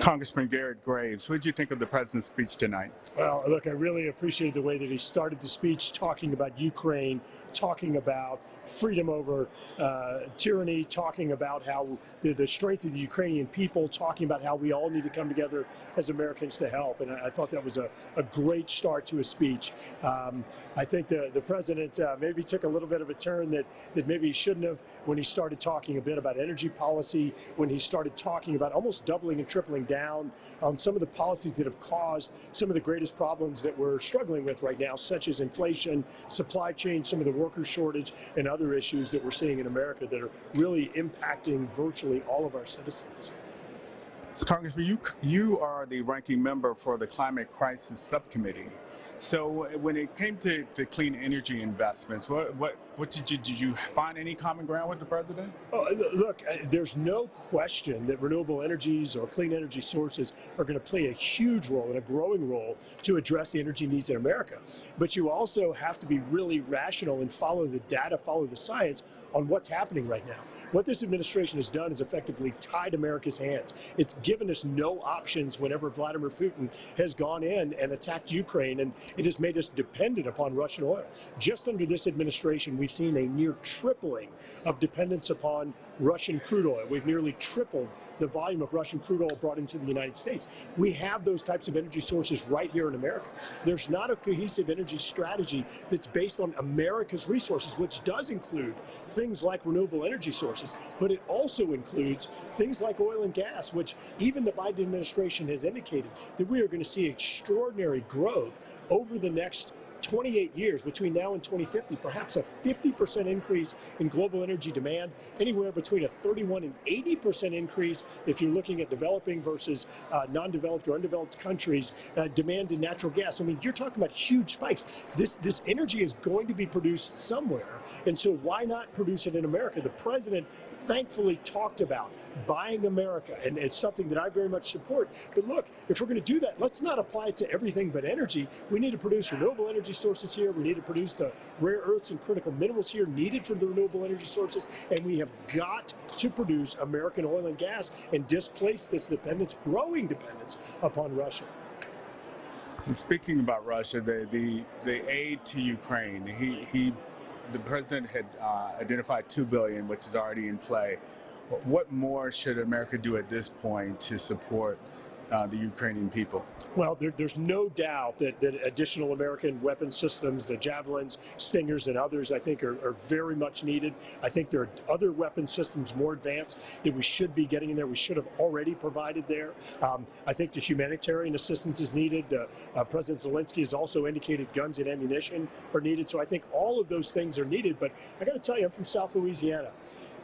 Congressman Garret, what did you think of the president's speech tonight? Well, look, I really appreciated the way that he started the speech talking about Ukraine, talking about freedom over tyranny, talking about how the strength of the Ukrainian people, talking about how we all need to come together as Americans to help. And I thought that was a great start to his speech. I think the president maybe took a little bit of a turn that maybe he shouldn't have when he started talking a bit about energy policy, when he started talking about almost doubling and tripling down on some of the policies that have caused some of the greatest problems that we're struggling with right now, such as inflation, supply chain, some of the worker shortage, and other issues that we're seeing in America that are really impacting virtually all of our citizens. So, Congressman, you are the ranking member for the Climate Crisis Subcommittee. So when it came to clean energy investments, what did you find any common ground with the president? Oh, look, there's no question that renewable energies or clean energy sources are going to play a huge role and a growing role to address the energy needs in America. But you also have to be really rational and follow the data, follow the science on what's happening right now. What this administration has done is effectively tied America's hands. It's given us no options whenever Vladimir Putin has gone in and attacked Ukraine, and it has made us dependent upon Russian oil. Just under this administration, we've seen a near tripling of dependence upon Russian crude oil. We've nearly tripled the volume of Russian crude oil brought into the United States. We have those types of energy sources right here in America. There's not a cohesive energy strategy that's based on America's resources, which does include things like renewable energy sources, but it also includes things like oil and gas, which even the Biden administration has indicated that we are going to see extraordinary growth over the next 28 years, between now and 2050, perhaps a 50% increase in global energy demand, anywhere between a 31 and 80% increase if you're looking at developing versus non-developed or undeveloped countries, demand in natural gas. I mean, you're talking about huge spikes. This energy is going to be produced somewhere, and so why not produce it in America? The president thankfully talked about buying America, and it's something that I very much support. But look, if we're going to do that, let's not apply it to everything but energy. We need to produce renewable energy sources here. We need to produce the rare earths and critical minerals here needed for the renewable energy sources, and we have got to produce American oil and gas and displace this dependence, growing dependence upon Russia. So speaking about Russia, the aid to Ukraine, the president had identified $2 billion, which is already in play. What more should America do at this point to support the Ukrainian people? Well, there's no doubt that additional American weapon systems, the Javelins, Stingers, and others, I think are very much needed. I think there are other weapon systems more advanced that we should be getting in there. We should have already provided there. I think the humanitarian assistance is needed. President Zelensky has also indicated guns and ammunition are needed. So I think all of those things are needed. But I got to tell you, I'm from South Louisiana.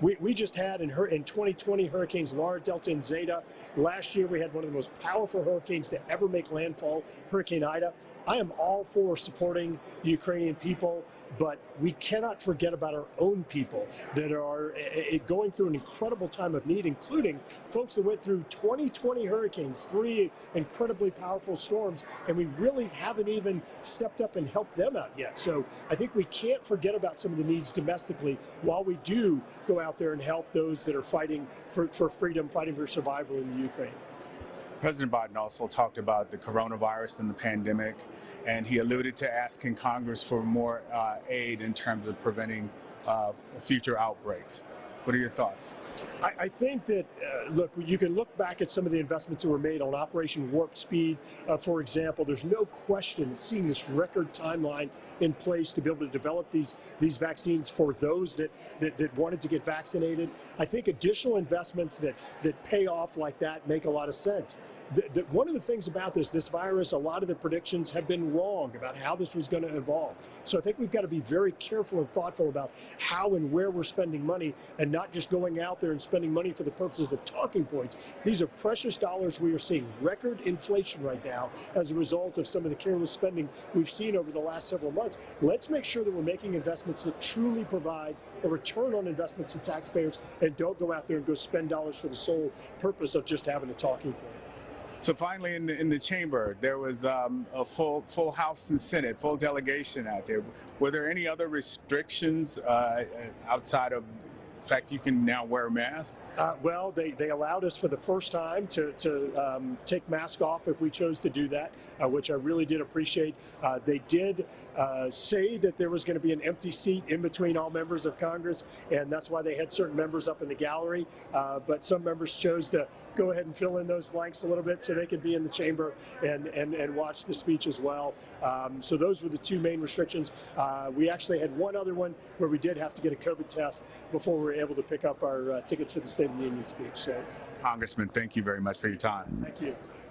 We just had in 2020 hurricanes Laura, Delta, and Zeta. Last year we had one of the most powerful hurricanes to ever make landfall, Hurricane Ida. I am all for supporting the Ukrainian people, but we cannot forget about our own people that are going through an incredible time of need, including folks that went through 2020 hurricanes, 3 incredibly powerful storms, and we really haven't even stepped up and helped them out yet. So I think we can't forget about some of the needs domestically while we do go out there and help those that are fighting for freedom, fighting for survival in the Ukraine. President Biden also talked about the coronavirus and the pandemic, and he alluded to asking Congress for more aid in terms of preventing future outbreaks. What are your thoughts? I think that, look, you can look back at some of the investments that were made on Operation Warp Speed, for example. There's no question that seeing this record timeline in place to be able to develop these vaccines for those that wanted to get vaccinated. I think additional investments that pay off like that make a lot of sense. One of the things about this virus, a lot of the predictions have been wrong about how this was going to evolve. So I think we've got to be very careful and thoughtful about how and where we're spending money, and not just going out there and spending money for the purposes of talking points. These are precious dollars. We are seeing record inflation right now as a result of some of the careless spending we've seen over the last several months. Let's make sure that we're making investments that truly provide a return on investments to taxpayers, and don't go out there and go spend dollars for the sole purpose of just having a talking point. So finally, in the chamber, there was a full House and Senate, full delegation out there. Were there any other restrictions outside of the fact you can now wear a mask? Well, they allowed us for the first time to take masks off if we chose to do that, which I really did appreciate. They did say that there was going to be an empty seat in between all members of Congress, and that's why they had certain members up in the gallery. But some members chose to go ahead and fill in those blanks a little bit so they could be in the chamber and watch the speech as well. So those were the two main restrictions. We actually had one other one where we did have to get a COVID test before we were able to pick up our tickets for the State of the Union speech. So, Congressman, thank you very much for your time. Thank you.